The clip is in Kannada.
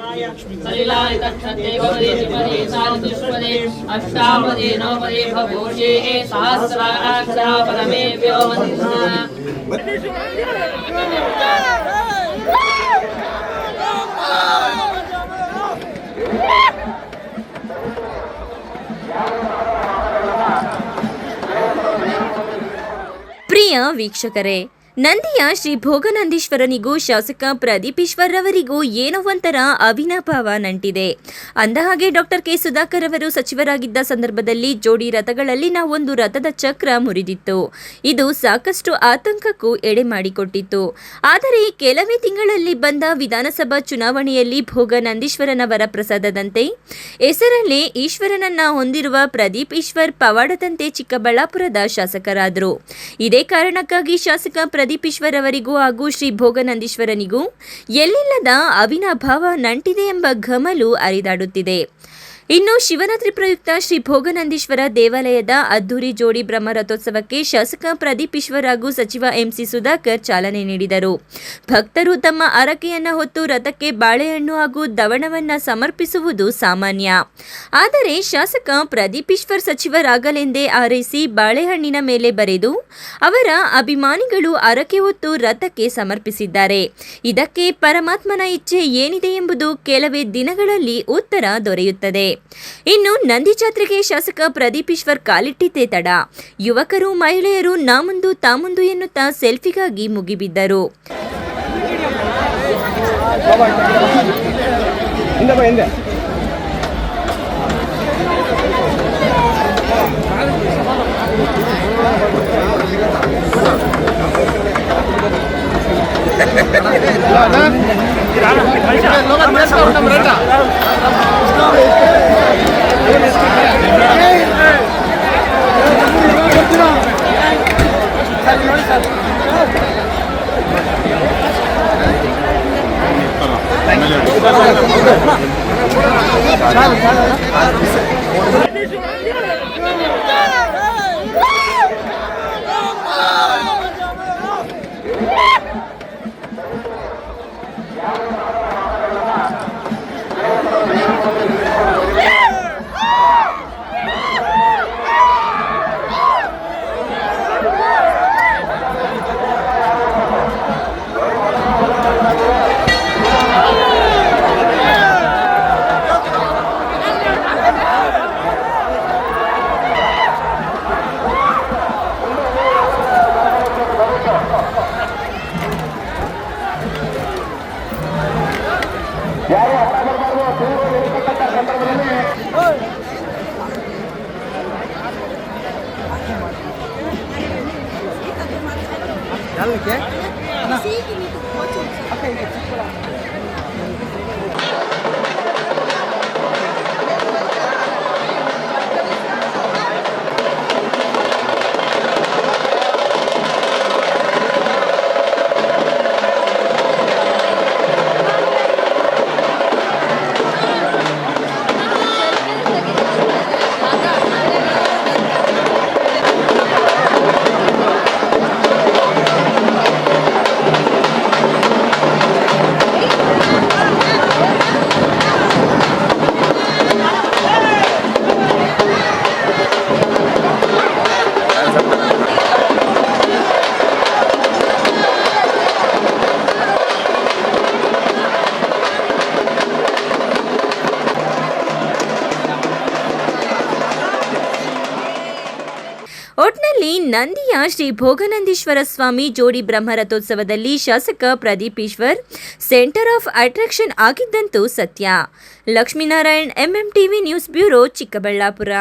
सलिलालितक्षते भवति त्रिपदे साधुष्पदे अष्टापदे नवपदे भवोषे सहस्राक्षरा परमे व्योमनिधना ಪ್ರಿಯ ವೀಕ್ಷಕರೇ, ನಂದಿಯ ಶ್ರೀ ಭೋಗನಂದೀಶ್ವರನಿಗೂ ಶಾಸಕ ಪ್ರದೀಪ್ ಈಶ್ವರ್ ಅವರಿಗೂ ಏನೋ ಒಂಥರ ಅವಿನಾಭಾವ ನಂಟಿದೆ. ಅಂದಹಾಗೆ ಡಾಕ್ಟರ್ ಕೆ ಸುಧಾಕರ್ ಅವರು ಸಚಿವರಾಗಿದ್ದ ಸಂದರ್ಭದಲ್ಲಿ ಜೋಡಿ ರಥಗಳಲ್ಲಿನ ಒಂದು ರಥದ ಚಕ್ರ ಮುರಿದಿತ್ತು. ಇದು ಸಾಕಷ್ಟು ಆತಂಕಕ್ಕೂ ಎಡೆ ಮಾಡಿಕೊಟ್ಟಿತ್ತು. ಆದರೆ ಕೆಲವೇ ತಿಂಗಳಲ್ಲಿ ಬಂದ ವಿಧಾನಸಭಾ ಚುನಾವಣೆಯಲ್ಲಿ ಭೋಗನಂದೀಶ್ವರನವರ ಪ್ರಸಾದದಂತೆ ಹೆಸರಲ್ಲೇ ಈಶ್ವರನನ್ನ ಹೊಂದಿರುವ ಪ್ರದೀಪ್ ಈಶ್ವರ್ ಪವಾಡದಂತೆ ಚಿಕ್ಕಬಳ್ಳಾಪುರದ ಶಾಸಕರಾದರು. ಇದೇ ಕಾರಣಕ್ಕಾಗಿ ಶಾಸಕ ಪ್ರದೀಪ್ ಈಶ್ವರ್ ಅವರಿಗೂ ಹಾಗೂ ಶ್ರೀ ಭೋಗನಂದೀಶ್ವರನಿಗೂ ಎಲ್ಲಿಲ್ಲದ ಅವಿನಾಭಾವ ನಂಟಿದೆ ಎಂಬ ಘಮಲು ಹರಿದಾಡುತ್ತಿದೆ. ಇನ್ನು ಶಿವರಾತ್ರಿ ಪ್ರಯುಕ್ತ ಶ್ರೀ ಭೋಗನಂದೀಶ್ವರ ದೇವಾಲಯದ ಅದ್ದೂರಿ ಜೋಡಿ ಬ್ರಹ್ಮರಥೋತ್ಸವಕ್ಕೆ ಶಾಸಕ ಪ್ರದೀಪ್ ಈಶ್ವರ್ ಹಾಗೂ ಸಚಿವ ಎಂಸಿ ಸುಧಾಕರ್ ಚಾಲನೆ ನೀಡಿದರು. ಭಕ್ತರು ತಮ್ಮ ಹರಕೆಯನ್ನ ಹೊತ್ತು ರಥಕ್ಕೆ ಬಾಳೆಹಣ್ಣು ಹಾಗೂ ದವಣವನ್ನ ಸಮರ್ಪಿಸುವುದು ಸಾಮಾನ್ಯ. ಆದರೆ ಶಾಸಕ ಪ್ರದೀಪ್ ಈಶ್ವರ್ ಸಚಿವರಾಗಲೆಂದೇ ಹಾರೈಸಿ ಬಾಳೆಹಣ್ಣಿನ ಮೇಲೆ ಬರೆದು ಅವರ ಅಭಿಮಾನಿಗಳು ಹರಕೆ ಹೊತ್ತು ರಥಕ್ಕೆ ಸಮರ್ಪಿಸಿದ್ದಾರೆ. ಇದಕ್ಕೆ ಪರಮಾತ್ಮನ ಇಚ್ಛೆ ಏನಿದೆ ಎಂಬುದು ಕೆಲವೇ ದಿನಗಳಲ್ಲಿ ಉತ್ತರ ದೊರೆಯುತ್ತದೆ. ಇನ್ನು ನಂದಿ ಜಾತ್ರೆಗೆ ಶಾಸಕ ಪ್ರದೀಪ್ ಈಶ್ವರ್ ಕಾಲಿಟ್ಟಿದ್ದೇ ತಡ. ಯುವಕರು ಮಹಿಳೆಯರು ನಾ ಮುಂದು ತಾ ಮುಂದು ಎನ್ನುತ್ತಾ ಸೆಲ್ಫಿಗಾಗಿ ಮುಗಿಬಿದ್ದರು. ಒಟ್ನಲ್ಲಿ ನಂದಿಯ ಶ್ರೀ ಭೋಗನಂದೀಶ್ವರ ಸ್ವಾಮಿ ಜೋಡಿ ಬ್ರಹ್ಮರಥೋತ್ಸವದಲ್ಲಿ ಶಾಸಕ Pradeep Eshwar center of attraction ಆಗಿದ್ದಂತೂ ಸತ್ಯ. Lakshminarayan, MM TV news bureau, Chikkaballapur.